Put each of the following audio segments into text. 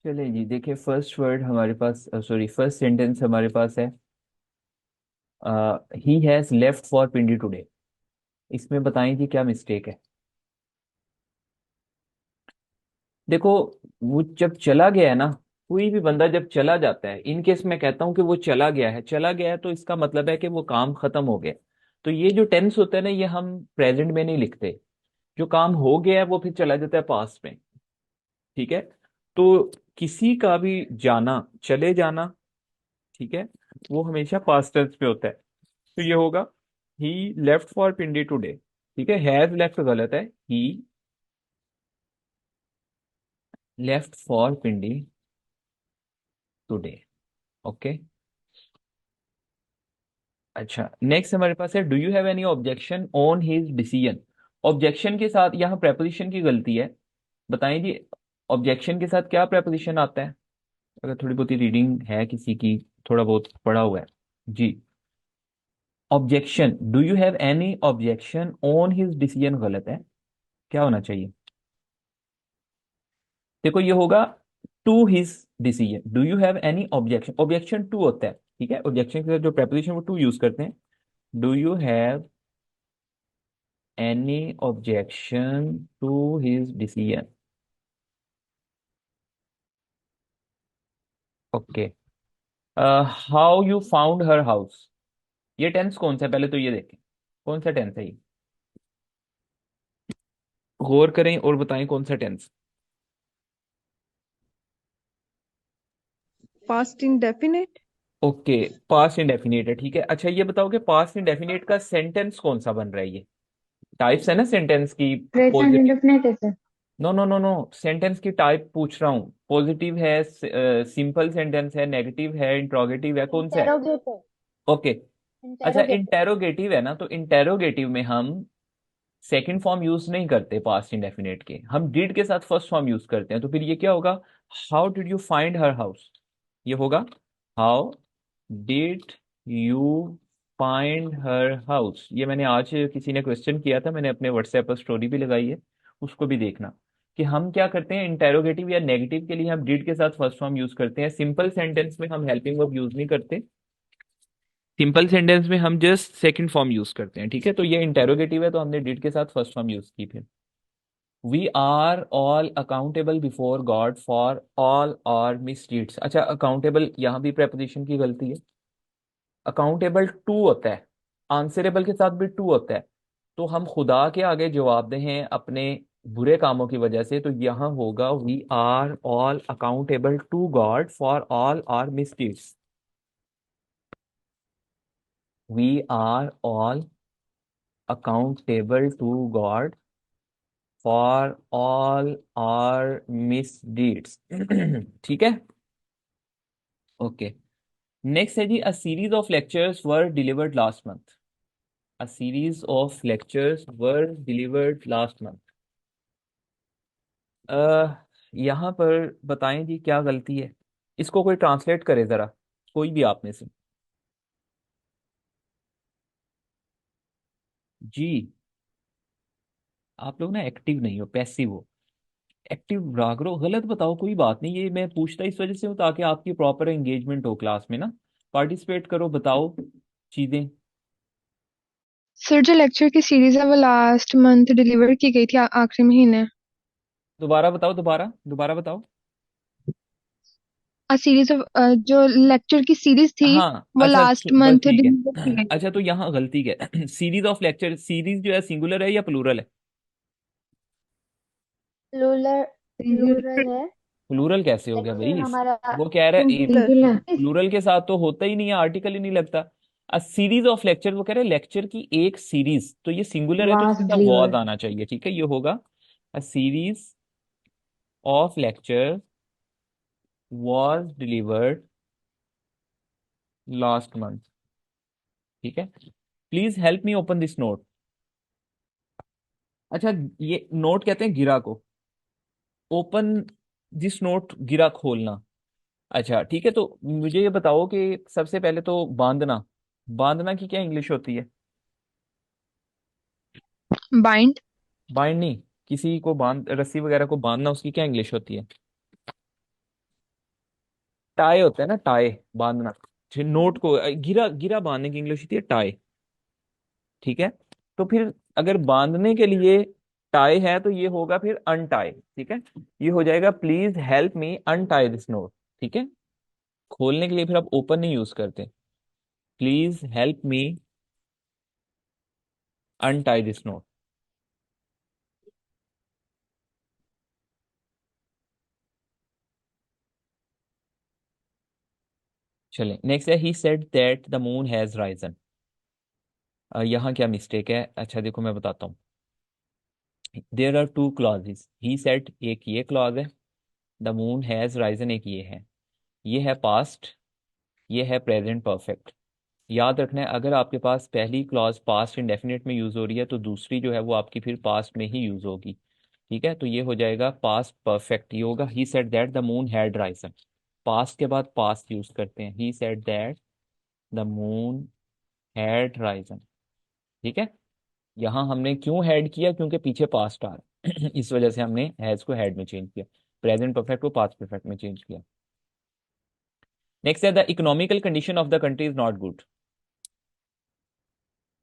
चलिए जी, देखिए first word हमारे पास, सॉरी फर्स्ट सेंटेंस हमारे पास है, he has left for Pindi today. इसमें बताएं कि क्या मिस्टेक है। देखो, वो जब चला गया है ना, कोई भी बंदा जब चला जाता है, इन केस मैं कहता हूं कि वो चला गया है, चला गया है तो इसका मतलब है कि वो काम खत्म हो गया। तो ये जो टेंस होता है ना, ये हम प्रेजेंट में नहीं लिखते। जो काम हो गया है वो फिर चला जाता है पास्ट में। ठीक है। तो किसी का भी जाना, चले जाना, ठीक है, वो हमेशा पास्ट टेंस में होता है। तो ये होगा he left for Pindi today. ठीक है, हैज लेफ्ट गलत है, he left for Pindi today. Okay. अच्छा, नेक्स्ट हमारे पास है, do you have any objection on his decision. Objection के साथ यहाँ प्रेपोजिशन की गलती है। बताएं जी, ऑब्जेक्शन के साथ क्या प्रेपोजिशन आता है? अगर थोड़ी बहुत रीडिंग है किसी की, थोड़ा बहुत पढ़ा हुआ है जी। Objection, do you have any objection on his decision गलत है। क्या होना चाहिए? देखो, ये होगा to his decision. Do you have any objection, objection to होता है। ठीक है, ऑब्जेक्शन के साथ जो प्रेपोजिशन वो टू यूज करते हैं। Do you have any objection to his decision. Okay. How you found her house. ये टेंस कौन सा है, पहले तो ये देखें कौन सा टेंस है ये। गौर करें और बताएं कौन सा tense. Past indefinite. Okay, past indefinite है। ठीक है, अच्छा ये बताओ कि पास्ट इंडेफिनिट का सेंटेंस कौन सा बन रहा है ये। टाइप्स है ना सेंटेंस की। Present positive. इंडेफिनिट है sir. No no no no, sentence की टाइप पूछ रहा हूँ। पॉजिटिव है, सिंपल सेंटेंस है, नेगेटिव है, इंट्रोगेटिव है, कौन सा है? इंटेरोगेटिव। ओके। अच्छा, इंटेरोगेटिव। इंटेरोगेटिव है ना, तो इंटेरोगेटिव में हम सेकंड फॉर्म यूज नहीं करते पास्ट इंडेफिनिट के, हम डिड के साथ फर्स्ट फॉर्म यूज करते हैं। तो फिर ये क्या होगा? How did you find her house. ये होगा how did you find her house. ये मैंने आज किसी ने क्वेश्चन किया था, मैंने अपने व्हाट्सएप पर स्टोरी भी लगाई है, उसको भी देखना। कि हम क्या करते हैं, इंटेरोगेटिव या नेगेटिव के लिए हम डिड के साथ फर्स्ट फॉर्म यूज करते हैं, सिंपल सेंटेंस में हम हेल्पिंग वर्ब यूज नहीं करते। सिंपल सेंटेंस में हम जस्ट सेकंड फॉर्म यूज करते हैं। ठीक है, तो ये इंटेरोगेटिव है तो हमने डिड के साथ फर्स्ट फॉर्म यूज की। फिर we are all accountable before God for all our misdeeds. अच्छा, अकाउंटेबल यहाँ भी प्रेपोजिशन की गलती है। अकाउंटेबल टू होता है, आंसरेबल के साथ भी टू होता है। तो हम खुदा के आगे जवाबदेह हैं अपने बुरे कामों की वजह से, तो यहाँ होगा we are all accountable to God for all our misdeeds. We are all accountable to God for all our misdeeds. ठीक है। ओके। नेक्स्ट है जी, a series of lectures were delivered last month. A series of lectures were delivered last month. यहाँ पर बताएं जी क्या गलती है। इसको कोई ट्रांसलेट करे जरा, कोई भी आप में से। जी, आप लोग ना एक्टिव नहीं हो, पैसिव हो। एक्टिव रहा करो, गलत बताओ कोई बात नहीं, ये मैं पूछता इस वजह से हूँ ताकि आपकी प्रॉपर एंगेजमेंट हो क्लास में ना। पार्टिसिपेट करो, बताओ चीजें। सर जो लेक्चर की सीरीज है वो लास्ट मंथ डिलीवर की गई थी, आखिरी महीने। दोबारा बताओ, दोबारा दोबारा बताओ। आ सीरीज ऑफ जो लेक्चर की सीरीज थी हाँ वो अच्छा, लास्ट बस मंथ ठीक डिलीवर की है। गई अच्छा, थी। तो यहाँ गलती क्या है? सीरीज ऑफ लेक्चर, सीरीज जो है सिंगुलर है या प्लूरल है? प्लूरल। प्लूरल है। प्लूरल कैसे हो गया लेक्चर भाई? हमारा वो कह रहा है सिंगुलर। सिंगुलर। प्लूरल के साथ तो होता ही नहीं है, आर्टिकल ही नहीं लगता। अ सीरीज ऑफ लेक्चर, वो कह रहे हैं लेक्चर की एक सीरीज, तो ये सिंगुलर है तो वाज सीधा वॉज डिलीवर्ड। आना चाहिए। ठीक है, ये होगा अ series of lecture was delivered last month. ठीक है, please help me open this note. अच्छा, ये नोट कहते हैं गिरा को। ओपन दिस नोट, गिरा खोलना। अच्छा ठीक है, तो मुझे ये बताओ कि सबसे पहले तो बांधना, बांधना की क्या इंग्लिश होती है? बाइंड। बाइंड नहीं, किसी को बांध, रस्सी वगैरह को बांधना, उसकी क्या इंग्लिश होती है? टाई होता है ना, टाई बांधना, नोट को गिरा गिरा बांधने की इंग्लिश होती है टाई। ठीक है, तो फिर अगर बांधने के लिए टाई है तो ये होगा फिर अनटाई। ठीक है, ये हो जाएगा please help me untie this note. ठीक है, खोलने के लिए फिर आप ओपन नहीं यूज करते, please help me untie this knot. चलें, नेक्स्ट है he said that the moon has risen. यहाँ क्या मिस्टेक है, अच्छा देखो मैं बताता हूँ। There are two clauses, he said एक ये क्लॉज है, द मून हैज राइजन एक ये है पास्ट, ये है प्रेजेंट परफेक्ट। याद रखना है, अगर आपके पास पहली क्लॉज पास्ट इंडेफिनिट में यूज हो रही है तो दूसरी जो है वो आपकी फिर पास्ट में ही यूज होगी। ठीक है, तो ये हो जाएगा पास्ट परफेक्ट, ये होगा ही said that the moon had Ryzen. Past के बाद पास्ट यूज करते हैं, ही said that the moon had Ryzen. ठीक है, यहाँ हमने क्यों हैड किया, क्योंकि पीछे पास्ट आ रहा है इस वजह से हमने हैज को हैड में चेंज किया, प्रेजेंट परफेक्ट को पास्ट परफेक्ट में चेंज किया। नेक्स्ट है the economical condition of the country is not good.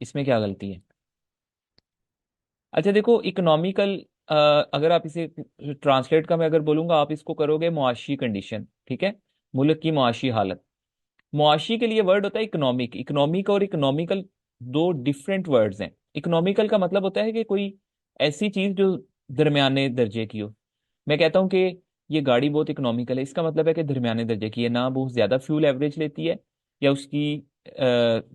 इसमें क्या गलती है? अच्छा देखो, इकोनॉमिकल, अगर आप इसे ट्रांसलेट का मैं अगर बोलूंगा, आप इसको करोगे मुआशी कंडीशन। ठीक है, मुल्क की मुआशी हालत। मुआशी के लिए वर्ड होता है इकोनॉमिक। इकोनॉमिक और इकोनॉमिकल दो डिफरेंट वर्ड्स हैं। इकोनॉमिकल का मतलब होता है कि कोई ऐसी चीज जो दरमियाने दर्जे की हो। मैं कहता हूँ कि ये गाड़ी बहुत इकोनॉमिकल है, इसका मतलब है कि दरमियाने दर्जे की है, ना बहुत ज्यादा फ्यूल एवरेज लेती है, या उसकी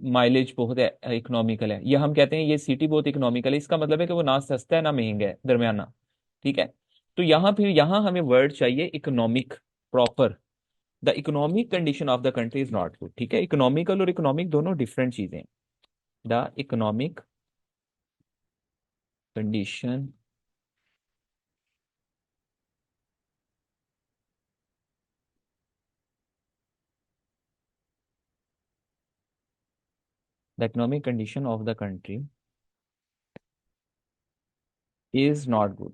माइलेज बहुत इकोनॉमिकल है। या हम कहते हैं ये सिटी बहुत इकोनॉमिकल है, इसका मतलब है कि वो ना सस्ता है ना महंगा है, दरमियाना। ठीक है, तो यहाँ फिर यहाँ हमें वर्ड चाहिए economic proper. The economic condition of the country is not good. ठीक है, इकोनॉमिकल और इकोनॉमिक दोनों डिफरेंट चीजें हैं। The economic condition, the economic condition of the country is not good.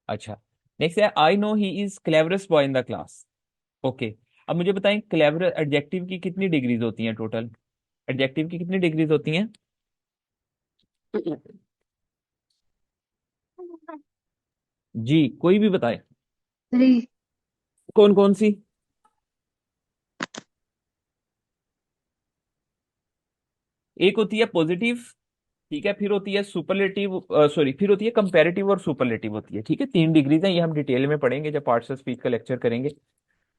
अच्छा, नेक्स्ट है I know he is cleverest boy in the class. Okay, अब मुझे बताएं क्लेवर एडजेक्टिव की कितनी डिग्रीज होती हैं टोटल? एडजेक्टिव की कितनी डिग्रीज होती हैं? जी, कोई भी बताए। 3। कौन कौन सी? एक होती है पॉजिटिव, ठीक है, फिर होती है सुपरलेटिव, सॉरी, फिर होती है कंपैरेटिव और सुपरलेटिव होती है। ठीक है, 3 डिग्रीज हैं, ये हम डिटेल में पढ़ेंगे जब पार्ट्स ऑफ स्पीच का लेक्चर करेंगे।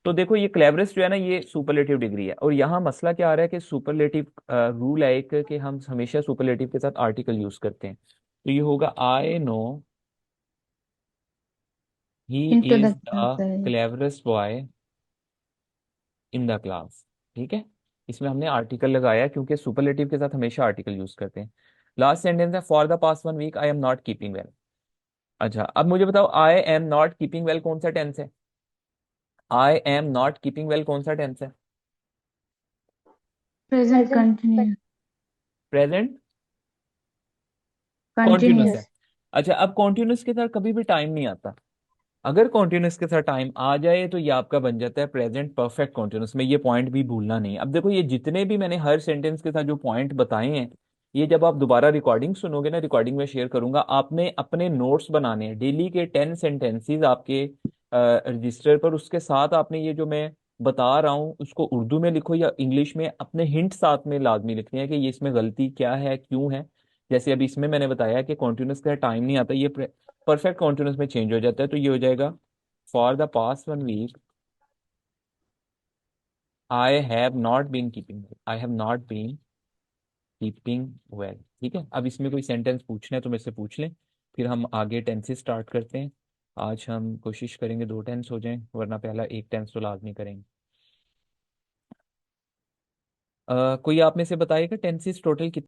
तो देखो ये क्लेवरेस्ट जो है ना, ये सुपरलेटिव डिग्री है। और यहाँ मसला क्या आ रहा है कि सुपरलेटिव रूल है एक, कि हम हमेशा सुपरलेटिव के साथ आर्टिकल यूज करते हैं। तो ये होगा I know he into is the the class. Cleverest boy in the class. ठीक है, इसमें हमने आर्टिकल लगाया क्योंकि सुपरलेटिव के साथ हमेशा आर्टिकल यूज करते हैं। लास्ट सेंटेंस है for the past 1 week I am not keeping well. अच्छा, अब मुझे बताओ I am not keeping well कौन सा टेंस है? I am not keeping well कौन सा टेंस है? Present present continuous. Present continuous है। Continuous. अच्छा, अब कॉन्टिन्यूस के साथ कभी भी टाइम नहीं आता। अगर कॉन्टिन्यूस के साथ टाइम आ जाए तो ये आपका बन जाता है प्रेजेंट परफेक्ट कॉन्टिन्यूस में। ये पॉइंट भी भूलना नहीं। अब देखो ये जितने भी मैंने हर सेंटेंस के साथ जो पॉइंट बताए हैं, ये जब आप दोबारा रिकॉर्डिंग सुनोगे ना, रिकॉर्डिंग में शेयर करूंगा, आपने अपने नोट्स बनाने हैं डेली के 10 सेंटेंसेस आपके रजिस्टर पर। उसके साथ आपने ये जो मैं बता रहा हूँ उसको उर्दू में लिखो या इंग्लिश में, अपने हिंट साथ में लाजमी लिखने हैं कि ये इसमें गलती क्या है, क्यों है। जैसे अभी इसमें मैंने बताया कि कॉन्टिन्यूस का टाइम नहीं आता, ये परफेक्ट कॉन्टिन्यूस में चेंज हो जाता है। तो ये हो जाएगा for the past 1 week I have not been keeping, I have not been keeping well. ठीक है, अब इसमें कोई सेंटेंस पूछना है तो मेरे से पूछ लें, फिर हम आगे टेंसेस स्टार्ट करते हैं। आज हम कोशिश करेंगे 2 टेंस हो जाएं, वरना पहला एक टेंस तो लाजमी करेंगे। कोई आप में से बताएगा टेंसेस टोटल कितने